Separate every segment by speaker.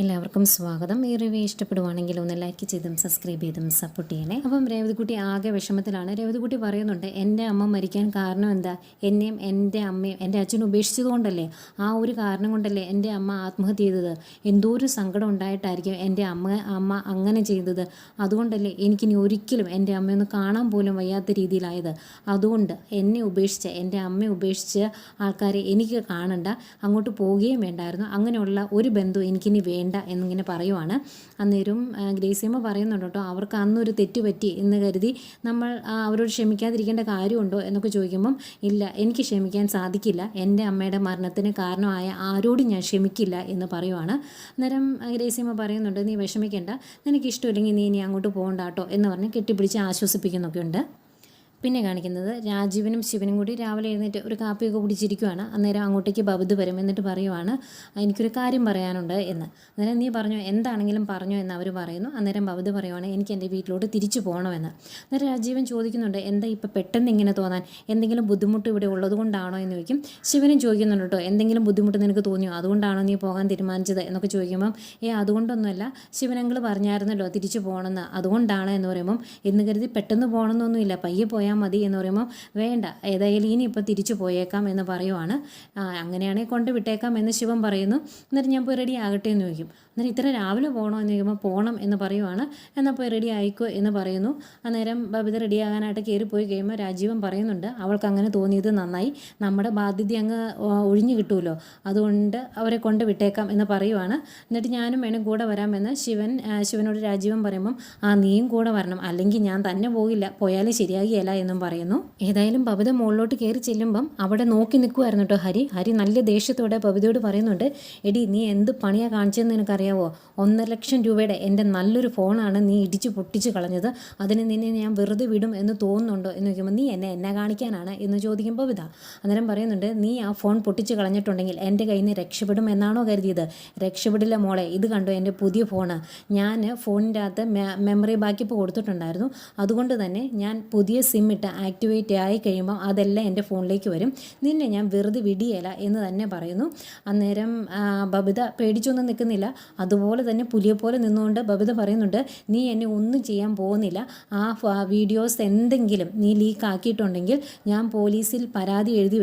Speaker 1: എല്ലാവർക്കും സ്വാഗതം. ഈ റിവ്യൂ ഇഷ്ടപ്പെടുവാണെങ്കിൽ ഒന്ന് ലൈക്ക് ചെയ്തും സബ്സ്ക്രൈബ് ചെയ്തും സപ്പോർട്ട് ചെയ്യണേ. അപ്പം രേവതിക്കുട്ടി ആകെ വിഷമത്തിലാണ്. രേവതിക്കുട്ടി പറയുന്നുണ്ട്, എൻ്റെ അമ്മ മരിക്കാൻ കാരണം എന്താ? എന്നെയും എൻ്റെ അമ്മയും എൻ്റെ അച്ഛനും ഉപേക്ഷിച്ചത് കൊണ്ടല്ലേ? ആ ഒരു കാരണം കൊണ്ടല്ലേ എൻ്റെ അമ്മ ആത്മഹത്യ ചെയ്തത്? എന്തോ ഒരു സങ്കടം ഉണ്ടായിട്ടായിരിക്കും എൻ്റെ അമ്മ അങ്ങനെ ചെയ്തത്. അതുകൊണ്ടല്ലേ എനിക്കിനി ഒരിക്കലും എൻ്റെ അമ്മയൊന്ന് കാണാൻ പോലും വയ്യാത്ത രീതിയിലായത്. അതുകൊണ്ട് എന്നെ ഉപേക്ഷിച്ച എൻ്റെ അമ്മയെ ഉപേക്ഷിച്ച ആൾക്കാരെ എനിക്ക് കാണണ്ട, അങ്ങോട്ട് പോവുകയും വേണ്ടായിരുന്നു. അങ്ങനെയുള്ള ഒരു ബന്ധവും എനിക്കിനി വേണ്ട എന്നിങ്ങനെ പറയുവാണ്. അന്നേരം ഗ്രേസിയമ്മ പറയുന്നുണ്ട് കേട്ടോ, അവർക്ക് അന്നൊരു തെറ്റ് പറ്റി എന്ന് കരുതി നമ്മൾ അവരോട് ക്ഷമിക്കാതിരിക്കേണ്ട കാര്യമുണ്ടോ എന്നൊക്കെ ചോദിക്കുമ്പം, ഇല്ല, എനിക്ക് ക്ഷമിക്കാൻ സാധിക്കില്ല. എൻ്റെ അമ്മയുടെ മരണത്തിന് കാരണമായ ആരോടും ഞാൻ ക്ഷമിക്കില്ല എന്ന് പറയുവാണ്. അന്നേരം ഗ്രേസിയമ്മ പറയുന്നുണ്ട്, നീ വിഷമിക്കേണ്ട, നിനക്കിഷ്ടമില്ലെങ്കിൽ നീ ഇനി അങ്ങോട്ട് പോകണ്ട കേട്ടോ എന്ന് പറഞ്ഞ് കെട്ടിപ്പിടിച്ച് ആശ്വസിപ്പിക്കുന്നൊക്കെ ഉണ്ട്. പിന്നെ കാണിക്കുന്നത് രാജീവനും ശിവനും കൂടി രാവിലെ എഴുന്നേറ്റ് ഒരു കാപ്പിയൊക്കെ കുടിച്ചിരിക്കുവാണ്. അന്നേരം അങ്ങോട്ടേക്ക് ബബുദ് വരും. എന്നിട്ട് പറയുവാണ്, എനിക്കൊരു കാര്യം പറയാനുണ്ട് എന്ന്. അന്നേരം നീ പറഞ്ഞോ, എന്താണെങ്കിലും പറഞ്ഞോ എന്ന് അവർ പറയുന്നു. അന്നേരം ബബുദ് പറയുവാണ്, എനിക്ക് എൻ്റെ വീട്ടിലോട്ട് തിരിച്ചു പോകണമെന്ന്. അന്നേരം രാജീവൻ ചോദിക്കുന്നുണ്ട്, എന്താ ഇപ്പം പെട്ടെന്ന് ഇങ്ങനെ തോന്നാൻ? എന്തെങ്കിലും ബുദ്ധിമുട്ട് ഇവിടെ ഉള്ളത് കൊണ്ടാണോ എന്ന് ചോദിക്കും. ശിവനും ചോദിക്കുന്നുണ്ട് കേട്ടോ, എന്തെങ്കിലും ബുദ്ധിമുട്ട് നിനക്ക് തോന്നിയോ, അതുകൊണ്ടാണോ നീ പോകാൻ തീരുമാനിച്ചത് എന്നൊക്കെ ചോദിക്കുമ്പം, അതുകൊണ്ടൊന്നുമല്ല, ശിവനങ്ങൾ പറഞ്ഞായിരുന്നല്ലോ തിരിച്ചു പോകണമെന്ന്, അതുകൊണ്ടാണ് എന്ന് പറയുമ്പം, എന്ന് കരുതി പെട്ടെന്ന് പോകണമെന്നൊന്നുമില്ല, പയ്യെ പോയാൽ മതി എന്ന് പറയുമ്പോൾ, വേണ്ട, ഏതായാലും ഇനി ഇപ്പോൾ തിരിച്ചു പോയേക്കാം എന്ന് പറയുവാണ്. അങ്ങനെയാണെങ്കിൽ കൊണ്ട് വിട്ടേക്കാം എന്ന് ശിവൻ പറയുന്നു. എന്നിട്ട് ഞാൻ പോയി റെഡി ആകട്ടെ എന്ന് ചോദിക്കും. അന്നേരം ഇത്ര രാവിലെ പോകണോ എന്ന് ചോദിക്കുമ്പോൾ, പോകണം എന്ന് പറയുവാണ്. എന്നാൽ പോയി റെഡി ആയിക്കോ എന്ന് പറയുന്നു. അന്നേരം ബബിത റെഡിയാകാനായിട്ട് കയറിപ്പോയി കഴിയുമ്പോൾ രാജീവൻ പറയുന്നുണ്ട്, അവൾക്ക് അങ്ങനെ തോന്നിയത് നന്നായി, നമ്മുടെ ബാധ്യത അങ്ങ് ഒഴിഞ്ഞു കിട്ടുമല്ലോ, അതുകൊണ്ട് അവരെ കൊണ്ട് വിട്ടേക്കാം എന്ന് പറയുവാണ്. എന്നിട്ട് ഞാനും വേണം കൂടെ വരാമെന്ന് ശിവനോട് രാജീവൻ പറയുമ്പം, നീയും കൂടെ വരണം, അല്ലെങ്കിൽ ഞാൻ തന്നെ പോകില്ല, പോയാലും ശരിയാകിയല്ല എന്നും പറയുന്നു. ഏതായാലും ബബിത മുകളിലോട്ട് കയറി ചെല്ലുമ്പം അവിടെ നോക്കി നിൽക്കുമായിരുന്നു കേട്ടോ ഹരി നല്ല ദേഷ്യത്തോടെ ബബിതയോട് പറയുന്നുണ്ട്, എടി നീ എന്ത് പണിയാണ് കാണിച്ചതെന്ന് നിനക്കറിയാവോ? 1,00,000 രൂപയുടെ എൻ്റെ നല്ലൊരു ഫോണാണ് നീ ഇടിച്ച് പൊട്ടിച്ച് കളഞ്ഞത്, അതിന് നിന്നെ ഞാൻ വെറുതെ വിടും എന്ന് തോന്നുന്നുണ്ടോ എന്ന് ചോദിക്കുമ്പോൾ, നീ എന്നെ കാണിക്കാനാണ് എന്ന് ചോദിക്കും ബബിത. അന്നേരം പറയുന്നുണ്ട്, നീ ആ ഫോൺ പൊട്ടിച്ച് കളഞ്ഞിട്ടുണ്ടെങ്കിൽ എൻ്റെ കയ്യിൽ നിന്ന് രക്ഷപ്പെടും എന്നാണോ കരുതിയത്? രക്ഷപ്പെടില്ല മോളെ, ഇത് കണ്ടോ എൻ്റെ പുതിയ ഫോണ്, ഞാൻ ഫോണിൻ്റെ അകത്ത് മെമ്മറി ബാക്കപ്പ് കൊടുത്തിട്ടുണ്ടായിരുന്നു, അതുകൊണ്ട് തന്നെ ഞാൻ പുതിയ സിം ഇട്ട് ആക്ടിവേറ്റ് ആയി കഴിയുമ്പോൾ അതെല്ലാം എൻ്റെ ഫോണിലേക്ക് വരും, നിന്നെ ഞാൻ വെറുതെ വിടിയല്ല എന്ന് തന്നെ പറയുന്നു. അന്നേരം ബബിത പേടിച്ചൊന്നും നിൽക്കുന്നില്ല, അതുപോലെ തന്നെ പുലിയെപ്പോലെ നിന്നുകൊണ്ട് ബബിത പറയുന്നുണ്ട്, നീ എന്നെ ഒന്നും ചെയ്യാൻ പോകുന്നില്ല, ആ വീഡിയോസ് എന്തെങ്കിലും നീ ലീക്ക് ആക്കിയിട്ടുണ്ടെങ്കിൽ ഞാൻ പോലീസിനെ പരാതി എഴുതി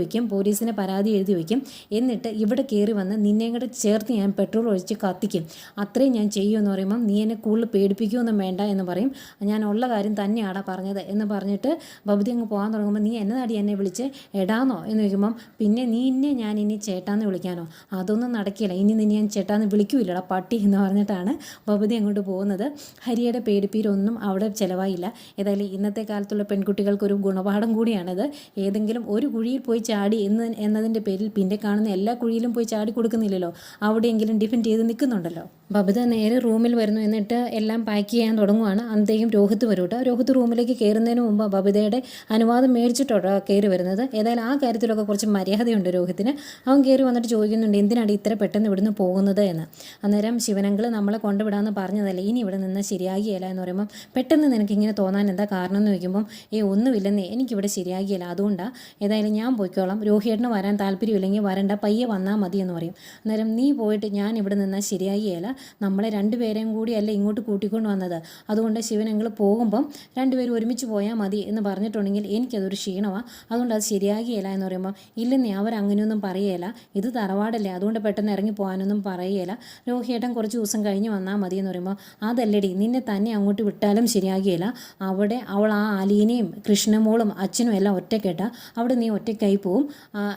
Speaker 1: വയ്ക്കും, എന്നിട്ട് ഇവിടെ കയറി വന്ന് നിന്നെയും കൂടെ ചേർത്ത് ഞാൻ പെട്രോൾ ഒഴിച്ച് കത്തിക്കും, അത്രയും ഞാൻ ചെയ്യുമെന്ന് പറയുമ്പം, നീ എന്നെ കൂടുതൽ പേടിപ്പിക്കുകയൊന്നും വേണ്ട എന്ന് പറയും. ഞാൻ ഉള്ള കാര്യം തന്നെയാണ് പറഞ്ഞത് എന്ന് പറഞ്ഞിട്ട് ബബിത അങ്ങ് പോകാൻ തുടങ്ങുമ്പോൾ, നീ എന്നതാടി എന്നെ വിളിച്ച് എടാന്നോ എന്ന് ചോദിക്കുമ്പം, പിന്നെ ഞാൻ ഇനി ചേട്ടാന്ന് വിളിക്കാനോ? അതൊന്നും നടക്കില്ല, ഇനി നിന്നെ ഞാൻ ചേട്ടാന്ന് വിളിക്കൂല്ലടാ പട്ടി എന്ന് പറഞ്ഞിട്ടാണ് ബബിത അങ്ങോട്ട് പോകുന്നത്. ഹരിയുടെ പേടിപ്പീരൊന്നും അവിടെ ചിലവായില്ല. ഏതായാലും ഇന്നത്തെ കാലത്തുള്ള പെൺകുട്ടികൾക്കൊരു ഗുണപാഠം കൂടിയാണിത്. ഏതെങ്കിലും ഒരു കുഴിയിൽ പോയി ചാടി എന്നതിൻ്റെ പേരിൽ പിന്നെ കാണുന്ന എല്ലാ കുഴിയിലും പോയി ചാടി കൊടുക്കുന്നില്ലല്ലോ, അവിടെയെങ്കിലും ഡിഫെൻഡ് ചെയ്ത് നിൽക്കുന്നുണ്ടല്ലോ. ബബിത നേരെ റൂമിൽ വരുന്നു. എന്നിട്ട് എല്ലാം പാക്ക് ചെയ്യാൻ തുടങ്ങുവാണ്. അന്നത്തേക്കും രോഹിത്ത് വരും കേട്ടോ. രോഹിത്ത് റൂമിലേക്ക് കയറുന്നതിന് മുമ്പ് ബബിതയുടെ അനുവാദം മേടിച്ചിട്ടോ കയറി വരുന്നത്. ഏതായാലും ആ കാര്യത്തിലൊക്കെ കുറച്ച് മര്യാദയുണ്ട് രോഹിത്തിന്. അവൻ കയറി വന്നിട്ട് ചോദിക്കുന്നുണ്ട്, എന്തിനാണ് ഇത്ര പെട്ടെന്ന് ഇവിടുന്ന് പോകുന്നത് എന്ന്. അന്നേരം ശിവനങ്കിൾ നമ്മളെ കൊണ്ടുവിടാമെന്ന് പറഞ്ഞതല്ലേ, ഇനി ഇവിടെ നിന്ന് ശരിയാകിയല്ല എന്ന് പറയുമ്പം, പെട്ടെന്ന് നിനക്കിങ്ങനെ തോന്നാൻ എന്താ കാരണം എന്ന് ചോദിക്കുമ്പം, ഒന്നുമില്ലെന്നേ, എനിക്കിവിടെ ശരിയാകിയല്ല, അതുകൊണ്ടാണ്, ഏതായാലും ഞാൻ പോയിക്കോളാം, രോഹിയേട്ടന് വരാൻ താല്പര്യമില്ലെങ്കിൽ വരണ്ട, പയ്യെ വന്നാൽ മതി എന്ന് പറയും. അന്നേരം നീ പോയിട്ട് ഞാൻ ഇവിടെ നിന്നാൽ ശരിയാകിയല്ല, നമ്മളെ രണ്ടുപേരെയും കൂടിയല്ല ഇങ്ങോട്ട് കൂട്ടിക്കൊണ്ട് വന്നത്, അതുകൊണ്ട് ശിവനങ്കിൾ പോകുമ്പം രണ്ടുപേരും ഒരുമിച്ച് പോയാൽ മതി എന്ന് പറഞ്ഞിട്ടുണ്ടെങ്കിൽ എനിക്കതൊരു ക്ഷീണമാണ്, അതുകൊണ്ട് അത് ശരിയാകിയല്ല എന്ന് പറയുമ്പോൾ, ഇല്ലെന്നേ, അവരങ്ങനെയൊന്നും പറയുകയില്ല, ഇത് തറവാടല്ലേ, അതുകൊണ്ട് പെട്ടെന്ന് ഇറങ്ങി പോകാനൊന്നും പറയുകയില്ല, രോഹിയേട്ടൻ കുറച്ച് ദിവസം കഴിഞ്ഞ് വന്നാൽ മതി എന്ന് പറയുമ്പോൾ, അതല്ലടി, നിന്നെ തന്നെ അങ്ങോട്ട് വിട്ടാലും ശരിയാകിയല്ല, അവിടെ അവൾ ആ അലീനയും കൃഷ്ണമോളും അച്ഛനും എല്ലാം ഒറ്റക്കെട്ടാ, അവിടെ നീ ഒറ്റയ്ക്കായി പോവും,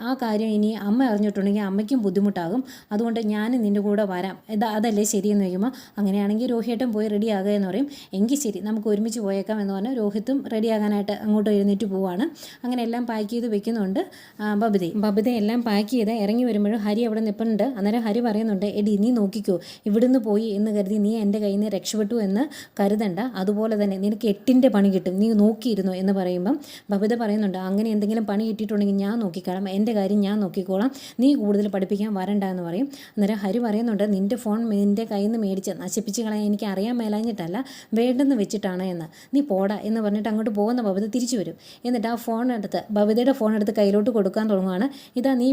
Speaker 1: ആ കാര്യം ഇനി അമ്മ അറിഞ്ഞിട്ടുണ്ടെങ്കിൽ അമ്മയ്ക്കും ബുദ്ധിമുട്ടാകും, അതുകൊണ്ട് ഞാൻ നിൻ്റെ കൂടെ വരാം, അതല്ലേ ശരിയെന്ന് ചോദിക്കുമ്പോൾ, അങ്ങനെയാണെങ്കിൽ രോഹിയേട്ടൻ പോയി റെഡിയാകുക എന്ന് പറയും. എങ്കിൽ ശരി, നമുക്ക് ഒരുമിച്ച് പോയേക്കാം എന്ന് പറഞ്ഞാൽ രോഹിത്തും റെഡിയാകാനായിട്ട് അങ്ങോട്ട് എഴുന്നേറ്റ് പോവാണ്. അങ്ങനെ എല്ലാം പാക്ക് ചെയ്ത് വെക്കുന്നുണ്ട് ബബിത എല്ലാം പാക്ക് ചെയ്ത് ഇറങ്ങി വരുമ്പോഴും ഹരി അവിടെ നിൽപ്പുണ്ട്. അന്നേരം ഹരി പറയുന്നുണ്ട്, എടി നീ നോക്കിക്കോ, ഇവിടുന്ന് പോയി എന്ന് കരുതി നീ എൻ്റെ കയ്യിൽ നിന്ന് രക്ഷപ്പെട്ടു എന്ന് കരുതണ്ട, അതുപോലെ തന്നെ നിനക്ക് 8ന്റെ പണി കിട്ടും, നീ നോക്കിയിരുന്നു എന്ന് പറയുമ്പം ബബിത പറയുന്നുണ്ട്, അങ്ങനെ എന്തെങ്കിലും പണി കിട്ടിയിട്ടുണ്ടെങ്കിൽ ഞാൻ നോക്കിക്കോളാം, എൻ്റെ കാര്യം ഞാൻ നോക്കിക്കോളാം, നീ കൂടുതൽ പഠിപ്പിക്കാൻ വരണ്ട എന്ന് പറയും. അന്നേരം ഹരി പറയുന്നുണ്ട്, നിൻ്റെ ഫോൺ നിൻ്റെ നിൻ്റെ കയ്യിൽ നിന്ന് മേടിച്ച് നശിപ്പിച്ച് കളയാൻ എനിക്ക് അറിയാൻ മേലാഞ്ഞിട്ടല്ല, വേണ്ടെന്ന് വെച്ചിട്ടാണ് എന്ന്. നീ പോടാ എന്ന് പറഞ്ഞിട്ട് അങ്ങോട്ട് പോകുന്ന ബബിത തിരിച്ചു വരും. എന്നിട്ട് ആ ഫോൺ എടുത്ത് ബബിതയുടെ ഫോൺ എടുത്ത് കയ്യിലോട്ട് കൊടുക്കാൻ തുടങ്ങുകയാണ്. ഇതാ നീ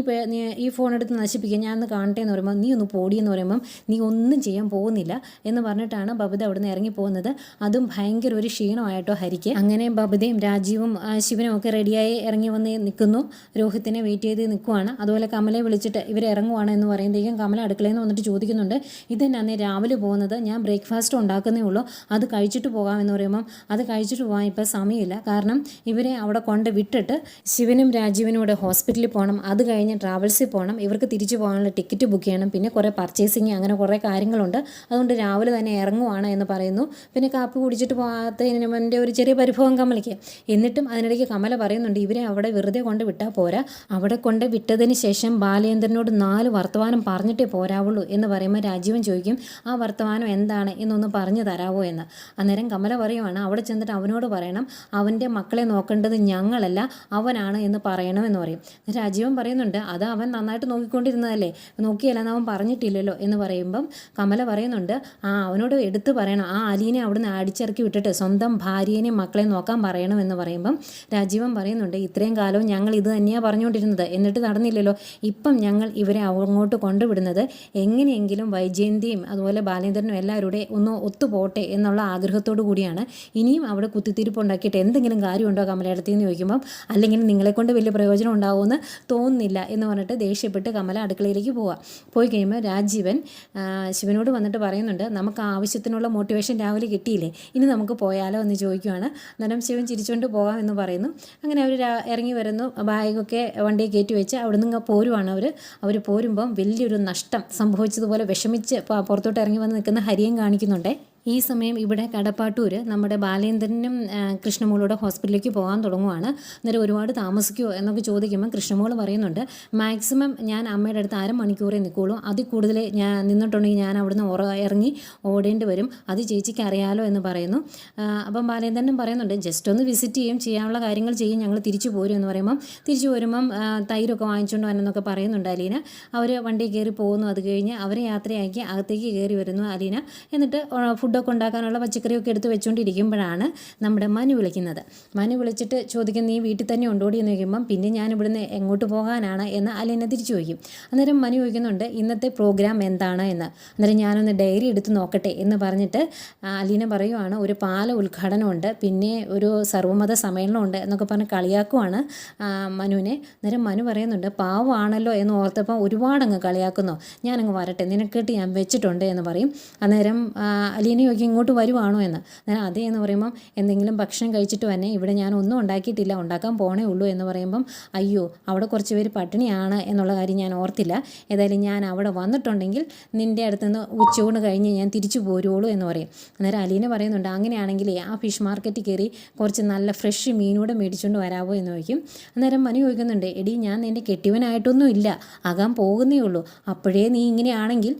Speaker 1: ഈ ഫോൺ എടുത്ത് നശിപ്പിക്കുക, ഞാൻ ഒന്ന് കാണട്ടെ എന്ന് പറയുമ്പോൾ നീ ഒന്ന് പോടി എന്ന് പറയുമ്പം നീ ഒന്നും ചെയ്യാൻ പോകുന്നില്ല എന്ന് പറഞ്ഞിട്ടാണ് ബബിത അവിടെ നിന്ന് ഇറങ്ങി പോകുന്നത്. അതും ഭയങ്കര ഒരു ക്ഷീണമായിട്ടോ ഹരിക്ക്. അങ്ങനെ ബബിതയും രാജീവും ശിവനും ഒക്കെ റെഡിയായി ഇറങ്ങി വന്ന് നിൽക്കുന്നു. രോഹിത്തിനെ വെയിറ്റ് ചെയ്ത് നിൽക്കുവാണ്. അതുപോലെ കമലയെ വിളിച്ചിട്ട് ഇവർ ഇറങ്ങുവാണ് എന്ന് പറയുമ്പോഴേക്കും കമല അടുക്കളയിൽ നിന്ന് വന്നിട്ട് ചോദിക്കുന്നുണ്ട്, ഇതെന്നെ രാവിലെ പോകുന്നത്, ഞാൻ ബ്രേക്ക്ഫാസ്റ്റ് ഉണ്ടാക്കുന്നേ ഉള്ളൂ, അത് കഴിച്ചിട്ട് പോകാമെന്ന് പറയുമ്പം അത് കഴിച്ചിട്ട് പോകാൻ ഇപ്പോൾ സമയമില്ല. കാരണം ഇവരെ അവിടെ കൊണ്ട് വിട്ടിട്ട് ശിവനും രാജീവനും കൂടെ ഹോസ്പിറ്റലിൽ പോകണം, അത് കഴിഞ്ഞ് ട്രാവൽസിൽ പോകണം, ഇവർക്ക് തിരിച്ചു പോകാനുള്ള ടിക്കറ്റ് ബുക്ക് ചെയ്യണം, പിന്നെ കുറേ പർച്ചേസിങ്, അങ്ങനെ കുറേ കാര്യങ്ങളുണ്ട്, അതുകൊണ്ട് രാവിലെ തന്നെ ഇറങ്ങുവാണ് എന്ന് പറയുന്നു. പിന്നെ കാപ്പി കുടിച്ചിട്ട് പോകാത്തതിൻ്റെ ഒരു ചെറിയ പരിഭവം കമലയ്ക്ക്. എന്നിട്ടും അതിനിടയ്ക്ക് കമല പറയുന്നുണ്ട്, ഇവരെ അവിടെ വെറുതെ കൊണ്ട് വിട്ടാൽ പോരാ, അവിടെ കൊണ്ട് വിട്ടതിന് ശേഷം ബാലേന്ദ്രനോട് 4 വർത്തമാനം പറഞ്ഞിട്ടേ പോരാവുള്ളൂ എന്ന് പറയുമ്പോൾ രാജീവൻ ചോദിക്കും, ആ വർത്തമാനം എന്താണ് എന്നൊന്ന് പറഞ്ഞു തരാവോ എന്ന്. അന്നേരം കമല പറയുവാണ്, അവിടെ ചെന്നിട്ട് അവനോട് പറയണം, അവൻ്റെ മക്കളെ നോക്കേണ്ടത് ഞങ്ങളല്ല അവനാണ് എന്ന് പറയണമെന്ന് പറയും. രാജീവൻ പറയുന്നുണ്ട്, അത് അവൻ നന്നായിട്ട് നോക്കിക്കൊണ്ടിരുന്നതല്ലേ, നോക്കിയല്ലെന്ന് അവൻ പറഞ്ഞിട്ടില്ലല്ലോ എന്ന് പറയുമ്പം കമല പറയുന്നുണ്ട്, അവനോട് എടുത്ത് പറയണം, ആ അലീനെ അവിടുന്ന് അടിച്ചിറക്കി വിട്ടിട്ട് സ്വന്തം ഭാര്യേനെയും മക്കളെ നോക്കാൻ പറയണമെന്ന് പറയുമ്പം രാജീവൻ പറയുന്നുണ്ട്, ഇത്രയും കാലവും ഞങ്ങൾ ഇത് തന്നെയാണ് പറഞ്ഞുകൊണ്ടിരുന്നത്, എന്നിട്ട് നടന്നില്ലല്ലോ, ഇപ്പം ഞങ്ങൾ ഇവരെ അങ്ങോട്ട് കൊണ്ടുവിടുന്നത് എങ്ങനെയെങ്കിലും വൈജയന്തിയും അതുപോലെ ബാലേന്ദ്രനും എല്ലാവരുടെ ഒന്ന് ഒത്തുപോട്ടെ എന്നുള്ള ആഗ്രഹത്തോടു കൂടിയാണ്. ഇനിയും അവിടെ കുത്തിത്തിരിപ്പുണ്ടാക്കിയിട്ട് എന്തെങ്കിലും കാര്യമുണ്ടോ കമലയിടത്തിൽ എന്ന് ചോദിക്കുമ്പം, അല്ലെങ്കിൽ നിങ്ങളെക്കൊണ്ട് വലിയ പ്രയോജനം ഉണ്ടാവുമെന്ന് തോന്നുന്നില്ല എന്ന് പറഞ്ഞിട്ട് ദേഷ്യപ്പെട്ട് കമല അടുക്കളയിലേക്ക് പോയി കഴിയുമ്പോൾ രാജീവൻ ശിവനോട് വന്നിട്ട് പറയുന്നുണ്ട്, നമുക്ക് ആവശ്യത്തിനുള്ള മോട്ടിവേഷൻ രാവിലെ കിട്ടിയില്ലേ, ഇനി നമുക്ക് പോയാലോ എന്ന് ചോദിക്കുകയാണ്. അന്നേരം ശിവൻ ചിരിച്ചുകൊണ്ട് പോകാം എന്ന് പറയുന്നു. അങ്ങനെ അവർ ഇറങ്ങി വരുന്നു, ബാഗൊക്കെ വണ്ടിയിൽ കയറ്റി വെച്ച് അവിടെ നിന്ന് പോരുവാണ്. അവർ പോരുമ്പം വലിയൊരു നഷ്ടം സംഭവിച്ചതുപോലെ വിഷമിച്ച് പുറത്തോട്ട് ഇറങ്ങി വന്ന് നിൽക്കുന്ന ഹരിയും കാണിക്കുന്നുണ്ട്. ഈ സമയം ഇവിടെ കടപ്പാട്ടൂർ നമ്മുടെ ബാലേന്ദ്രനും കൃഷ്ണമോളോടെ ഹോസ്പിറ്റലിലേക്ക് പോകാൻ തുടങ്ങുവാണ്. അന്നേരം ഒരുപാട് താമസിക്കുമോ എന്നൊക്കെ ചോദിക്കുമ്പോൾ കൃഷ്ണമോൾ പറയുന്നുണ്ട്, മാക്സിമം ഞാൻ അമ്മയുടെ അടുത്ത് 1/2 മണിക്കൂറേ നിൽക്കുള്ളൂ, അതിൽ കൂടുതൽ ഞാൻ നിന്നിട്ടുണ്ടെങ്കിൽ ഞാൻ അവിടുന്ന് ഇറങ്ങി ഓടേണ്ടി വരും, അത് ചേച്ചിക്ക് അറിയാലോ എന്ന് പറയുന്നു. അപ്പം ബാലേന്ദ്രനും പറയുന്നുണ്ട്, ജസ്റ്റ് ഒന്ന് വിസിറ്റ് ചെയ്യാനുള്ള കാര്യങ്ങൾ ചെയ്യും, ഞങ്ങൾ തിരിച്ചു പോരും എന്ന് പറയുമ്പം തിരിച്ചു വരുമ്പം തൈരൊക്കെ വാങ്ങിച്ചുകൊണ്ട് വരണമെന്നൊക്കെ പറയുന്നുണ്ട് അലീന. അവർ വണ്ടി കയറി പോകുന്നു. അത് കഴിഞ്ഞ് അവരെ യാത്രയാക്കി അകത്തേക്ക് കയറി വരുന്നു അലീന. എന്നിട്ട് ഫുഡൊക്കെ ഉണ്ടാക്കാനുള്ള പച്ചക്കറിയൊക്കെ എടുത്ത് വെച്ചുകൊണ്ടിരിക്കുമ്പോഴാണ് നമ്മുടെ മനു വിളിക്കുന്നത്. മനു വിളിച്ചിട്ട് ചോദിക്കും, നീ വീട്ടിൽ തന്നെ ഉണ്ടോടി എന്ന് ചോദിക്കുമ്പം, പിന്നെ ഞാൻ ഇവിടുന്ന് എങ്ങോട്ട് പോകാനാണ് എന്ന് അലീന തിരിച്ചു ചോദിക്കും. അന്നേരം മനു ചോദിക്കുന്നുണ്ട്, ഇന്നത്തെ പ്രോഗ്രാം എന്താണ് എന്ന്. അന്നേരം ഞാനൊന്ന് ഡയറി എടുത്ത് നോക്കട്ടെ എന്ന് പറഞ്ഞിട്ട് അലീന പറയുവാണ്, ഒരു പാല ഉദ്ഘാടനമുണ്ട്, പിന്നെ ഒരു സർവ്വമത സമ്മേളനമുണ്ട് എന്നൊക്കെ പറഞ്ഞ് കളിയാക്കുവാണ് മനുവിനെ. അന്നേരം മനു പറയുന്നുണ്ട്, പാവമാണല്ലോ എന്ന് ഓർത്തപ്പം ഒരുപാടങ്ങ് കളിയാക്കുന്നോ, ഞാനങ്ങ് വരട്ടെ, നിനക്കേട്ട് ഞാൻ വെച്ചിട്ടുണ്ട് എന്ന് പറയും. അന്നേരം അലീന ചോദിക്കും, ഇങ്ങോട്ട് വരുവാണോ എന്ന്. ഞാൻ അതേ എന്ന് പറയുമ്പം, എന്തെങ്കിലും ഭക്ഷണം കഴിച്ചിട്ട് തന്നെ, ഇവിടെ ഞാൻ ഒന്നും ഉണ്ടാക്കിയിട്ടില്ല, ഉണ്ടാക്കാൻ പോണേ ഉള്ളൂ എന്ന് പറയുമ്പം, അയ്യോ അവിടെ കുറച്ച് പേര് പട്ടിണിയാണ് എന്നുള്ള കാര്യം ഞാൻ ഓർത്തില്ല, ഏതായാലും ഞാൻ അവിടെ വന്നിട്ടുണ്ടെങ്കിൽ നിൻ്റെ അടുത്തുനിന്ന് ഉച്ചയൂണ് കഴിഞ്ഞ് ഞാൻ തിരിച്ചു പോരുള്ളൂ എന്ന് പറയും. അന്നേരം അലീന പറയുന്നുണ്ട്, അങ്ങനെയാണെങ്കിൽ ആ ഫിഷ് മാർക്കറ്റിൽ കയറി കുറച്ച് നല്ല ഫ്രഷ് മീനൂടെ മേടിച്ചുകൊണ്ട് വരാമോ എന്ന് ചോദിക്കും. അന്നേരം മനു ചോദിക്കുന്നുണ്ട്, എടി ഞാൻ നിൻ്റെ കെട്ടിയവനായിട്ടൊന്നും ഇല്ല, ആകാൻ പോകുന്നേ ഉള്ളൂ, അപ്പോഴേ നീ ഇങ്ങനെയാണെങ്കിൽ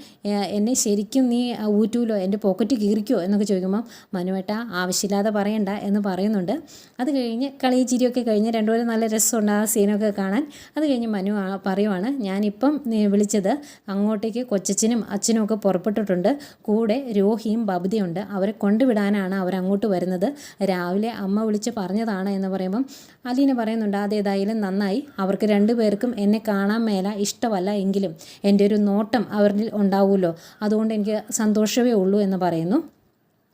Speaker 1: എന്നെ ശരിക്കും നീ ഊറ്റൂലോ, എൻ്റെ പോക്കറ്റ് കീറിക്കോ എന്നൊക്കെ ചോദിക്കുമ്പോൾ മനുവേട്ട ആവശ്യമില്ലാതെ പറയണ്ട എന്ന് പറയുന്നുണ്ട്. അത് കഴിഞ്ഞ് കളി ചിരിയൊക്കെ കഴിഞ്ഞ് രണ്ടുപേരും നല്ല രസമുണ്ട് ആ സീനൊക്കെ കാണാൻ. അത് കഴിഞ്ഞ് മനു പറയുവാണ്, ഞാനിപ്പം വിളിച്ചത് അങ്ങോട്ടേക്ക് കൊച്ചച്ഛനും അച്ഛനും ഒക്കെ പുറപ്പെട്ടിട്ടുണ്ട്, കൂടെ രോഹിയും ബബിതയുണ്ട്, അവരെ കൊണ്ടുവിടാനാണ് അവരങ്ങോട്ട് വരുന്നത്, രാവിലെ അമ്മ വിളിച്ച് പറഞ്ഞതാണ് എന്ന് പറയുമ്പം അലീന പറയുന്നുണ്ട്, അതേതായാലും നന്നായി, അവർക്ക് 2 പേർക്കും എന്നെ കാണാൻ മേല ഇഷ്ടമല്ല എങ്കിലും എൻ്റെ ഒരു നോട്ടം അവരിൽ ഉണ്ടാവുമല്ലോ, അതുകൊണ്ട് എനിക്ക് സന്തോഷമേ ഉള്ളൂ എന്ന് പറയുന്നു.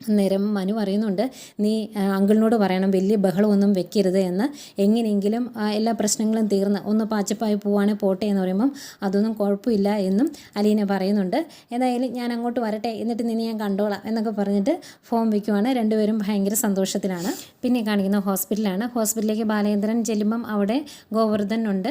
Speaker 1: അന്നേരം മനു പറയുന്നുണ്ട്, നീ അങ്കിളിനോട് പറയണം വലിയ ബഹളമൊന്നും വെക്കരുത് എന്ന്, എങ്ങനെയെങ്കിലും എല്ലാ പ്രശ്നങ്ങളും തീർന്ന് ഒന്ന് പാച്ചപ്പായി പോവാണെങ്കിൽ പോട്ടെ എന്ന് പറയുമ്പം അതൊന്നും കുഴപ്പമില്ല എന്നും അലീന പറയുന്നുണ്ട്. ഏതായാലും ഞാൻ അങ്ങോട്ട് വരട്ടെ, എന്നിട്ട് നിന്നെ ഞാൻ കണ്ടോളാം എന്നൊക്കെ പറഞ്ഞിട്ട് ഫോം വയ്ക്കുവാണ്. രണ്ടുപേരും ഭയങ്കര സന്തോഷത്തിലാണ്. പിന്നെ കാണിക്കുന്ന ഹോസ്പിറ്റലാണ്. ഹോസ്പിറ്റലിലേക്ക് ബാലേന്ദ്രൻ ചെല്ലുമ്പം അവിടെ ഗോവർദ്ധൻ ഉണ്ട്,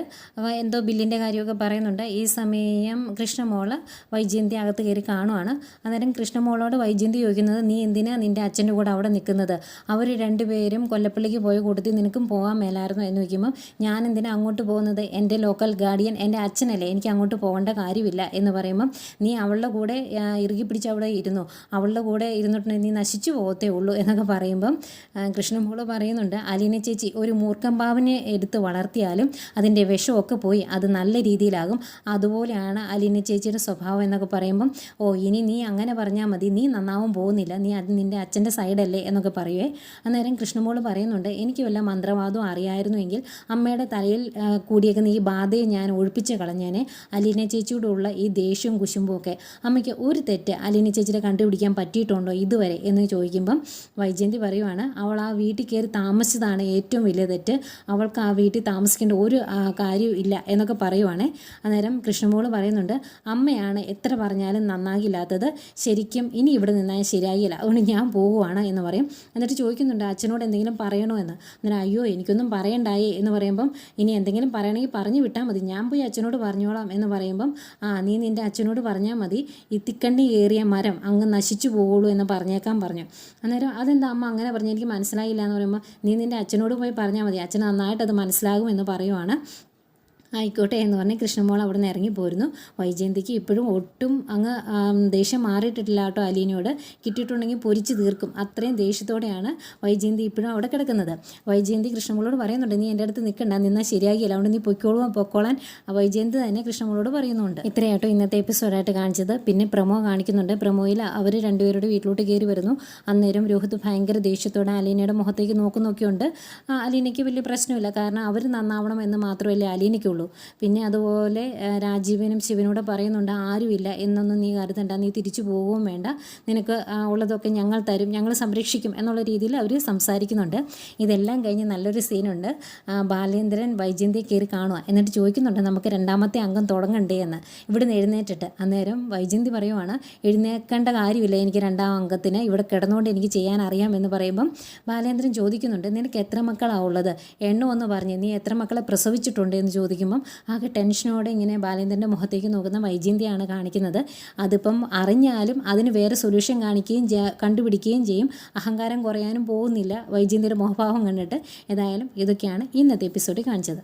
Speaker 1: എന്തോ ബില്ലിൻ്റെ കാര്യമൊക്കെ പറയുന്നുണ്ട്. ഈ സമയം കൃഷ്ണമോള് വൈജയന്തി അകത്ത് കയറി കാണുവാണ്. അന്നേരം കൃഷ്ണമോളോട് വൈജയന്തി ചോദിക്കുന്നത്, നീ എന്തിനാ നിൻ്റെ അച്ഛൻ്റെ കൂടെ അവിടെ നിൽക്കുന്നത്? അവർ രണ്ടുപേരും കൊല്ലപ്പള്ളിക്ക് പോയ കൂട്ടത്തിൽ നിനക്കും പോകാൻ മേലായിരുന്നു എന്ന് വയ്ക്കുമ്പം ഞാൻ എന്തിനാ അങ്ങോട്ട് പോകുന്നത്? എൻ്റെ ലോക്കൽ ഗാർഡിയൻ എൻ്റെ അച്ഛനല്ലേ, എനിക്ക് അങ്ങോട്ട് പോകേണ്ട കാര്യമില്ല എന്ന് പറയുമ്പം നീ അവളുടെ കൂടെ ഇറുകി പിടിച്ച് അവിടെ ഇരുന്നു, അവളുടെ കൂടെ ഇരുന്നിട്ടുണ്ടെങ്കിൽ നീ നശിച്ചു പോകത്തേ ഉള്ളൂ എന്നൊക്കെ പറയുമ്പം കൃഷ്ണമോള് പറയുന്നുണ്ട്, അലീന ചേച്ചി ഒരു മൂർഖമ്പാവിനെ എടുത്ത് വളർത്തിയാലും അതിൻ്റെ വിഷമൊക്കെ പോയി അത് നല്ല രീതിയിലാകും, അതുപോലെയാണ് അലീന ചേച്ചിയുടെ സ്വഭാവം എന്നൊക്കെ പറയുമ്പം ഇനി നീ അങ്ങനെ പറഞ്ഞാൽ മതി, നീ നന്നാവും പോകുന്നില്ല, നീ അത് നിൻ്റെ അച്ഛൻ്റെ സൈഡല്ലേ എന്നൊക്കെ പറയുവേ. അന്നേരം കൃഷ്ണമോള് പറയുന്നുണ്ട്, എനിക്ക് വല്ല മന്ത്രവാദവും അറിയായിരുന്നുവെങ്കിൽ അമ്മയുടെ തലയിൽ കൂടിയേക്കുന്ന ഈ ബാധയെ ഞാൻ ഒഴിപ്പിച്ച് കളഞ്ഞേനെ. അലീന ചേച്ചിയോടുള്ള ഈ ദേഷ്യവും കുശുമ്പും ഒക്കെ അമ്മയ്ക്ക് ഒരു തെറ്റ് അലീന ചേച്ചിയുടെ കണ്ടുപിടിക്കാൻ പറ്റിയിട്ടുണ്ടോ ഇതുവരെ എന്ന് ചോദിക്കുമ്പം വൈജയന്തി പറയുവാണ്, അവൾ ആ വീട്ടിൽ കയറി താമസിച്ചതാണ് ഏറ്റവും വലിയ തെറ്റ്, അവൾക്ക് ആ വീട്ടിൽ താമസിക്കേണ്ട ഒരു കാര്യവും ഇല്ല എന്നൊക്കെ പറയുവാണ്. അന്നേരം കൃഷ്ണമോള് പറയുന്നുണ്ട്, അമ്മയാണ് എത്ര പറഞ്ഞാലും നന്നാകില്ലാത്തത്, ശരിക്കും ഇനി ഇവിടെ നിന്നാൽ ശരിയാകില്ല, അതുകൊണ്ട് ഞാൻ പോകുവാണ് എന്ന് പറയും. എന്നിട്ട് ചോദിക്കുന്നുണ്ട് അച്ഛനോട് എന്തെങ്കിലും പറയണോ എന്ന്. അന്നേരം അയ്യോ എനിക്കൊന്നും പറയണ്ടായേ എന്ന് പറയുമ്പം ഇനി എന്തെങ്കിലും പറയണമെങ്കിൽ പറഞ്ഞു വിട്ടാൽ മതി, ഞാൻ പോയി അച്ഛനോട് പറഞ്ഞോളാം എന്ന് പറയുമ്പം നീ നിൻ്റെ അച്ഛനോട് പറഞ്ഞാൽ മതി, ഈ തിക്കണ്ണി ഏറിയ മരം അങ്ങ് നശിച്ചു പോകുള്ളൂ എന്ന് പറഞ്ഞേക്കാൻ പറഞ്ഞു. അന്നേരം അതെന്താ അമ്മ അങ്ങനെ പറഞ്ഞു, എനിക്ക് മനസ്സിലായില്ല എന്ന് പറയുമ്പോൾ നീ നിൻ്റെ അച്ഛനോട് പോയി പറഞ്ഞാൽ മതി, അച്ഛന് നന്നായിട്ട് അത് മനസ്സിലാകും എന്ന് പറയുവാണ്. ആയിക്കോട്ടെ എന്ന് പറഞ്ഞ് കൃഷ്ണമോൾ അവിടെ നിന്ന് ഇറങ്ങി പോരുന്നു. വൈജയന്തിക്ക് ഇപ്പോഴും ഒട്ടും അങ്ങ് ദേഷ്യം മാറിയിട്ടില്ല കേട്ടോ. അലീനയോട് കിട്ടിയിട്ടുണ്ടെങ്കിൽ പൊരിച്ച് തീർക്കും, അത്രയും ദേഷ്യത്തോടെയാണ് വൈജയന്തി ഇപ്പോഴും അവിടെ കിടക്കുന്നത്. വൈജയന്തി കൃഷ്ണമോളോട് പറയുന്നുണ്ട്, നീ എൻ്റെ അടുത്ത് നിൽക്കണ്ട, നിന്നാൽ ശരിയാകില്ല, അതുകൊണ്ട് നീ പൊക്കോളാൻ വൈജയന്തി തന്നെ കൃഷ്ണമോളോട് പറയുന്നുണ്ട്. ഇത്രയാട്ടോ ഇന്നത്തെ എപ്പിസോഡായിട്ട് കാണിച്ചത്. പിന്നെ പ്രമോ കാണിക്കുന്നുണ്ട്. പ്രമോയിൽ അവർ രണ്ടുപേരുടെ വീട്ടിലോട്ട് കയറി വരുന്നു. അന്നേരം രോഹിത് ഭയങ്കര ദേഷ്യത്തോടെ അലീനയുടെ മുഖത്തേക്ക് നോക്കുന്നൊക്കെയുണ്ട്. അലീനയ്ക്ക് വലിയ പ്രശ്നമില്ല, കാരണം അവർ നന്നാവണം എന്ന് മാത്രമല്ലേ അലീനയ്ക്കുള്ളൂ. പിന്നെ അതുപോലെ രാജീവനും ശിവനോട് പറയുന്നുണ്ട്, ആരുമില്ല എന്നൊന്നും നീ കരുതണ്ട, നീ തിരിച്ചു പോവുകയും വേണ്ട, നിനക്ക് ഉള്ളതൊക്കെ ഞങ്ങൾ തരും, ഞങ്ങൾ സംരക്ഷിക്കും എന്നുള്ള രീതിയിൽ അവർ സംസാരിക്കുന്നുണ്ട്. ഇതെല്ലാം കഴിഞ്ഞ് നല്ലൊരു സീനുണ്ട്. ബാലേന്ദ്രൻ വൈജയന്തിയെ കയറി കാണുക, എന്നിട്ട് ചോദിക്കുന്നുണ്ട് നമുക്ക് രണ്ടാമത്തെ അംഗം തുടങ്ങണ്ടേ എന്ന് ഇവിടുന്ന് എഴുന്നേറ്റിട്ട്. അന്നേരം വൈജയന്തി പറയുവാണ്, എഴുന്നേൽക്കേണ്ട കാര്യമില്ല എനിക്ക് രണ്ടാം അംഗത്തിന്, ഇവിടെ കിടന്നുകൊണ്ട് എനിക്ക് ചെയ്യാൻ അറിയാം എന്ന് പറയുമ്പം ബാലേന്ദ്രൻ ചോദിക്കുന്നുണ്ട്, നിനക്ക് എത്ര മക്കളാണ് ഉള്ളത്, എണ്ണമൊന്ന് പറഞ്ഞ്, നീ എത്ര മക്കളെ പ്രസവിച്ചിട്ടുണ്ട് എന്ന് ചോദിക്കുമ്പം ആകെ ടെൻഷനോടെ ഇങ്ങനെ ബാലേന്ദ്രൻ്റെ മുഖത്തേക്ക് നോക്കുന്ന വൈജയന്തിയാണ് കാണിക്കുന്നത്. അതിപ്പം അറിഞ്ഞാലും അതിന് വേറെ സൊല്യൂഷൻ കണ്ടുപിടിക്കുകയും ചെയ്യും. അഹങ്കാരം കുറയാനും പോകുന്നില്ല വൈജയന്തിയുടെ മുഖഭാവം കണ്ടിട്ട്. ഏതായാലും ഇതൊക്കെയാണ് ഇന്നത്തെ എപ്പിസോഡിൽ കാണിച്ചത്.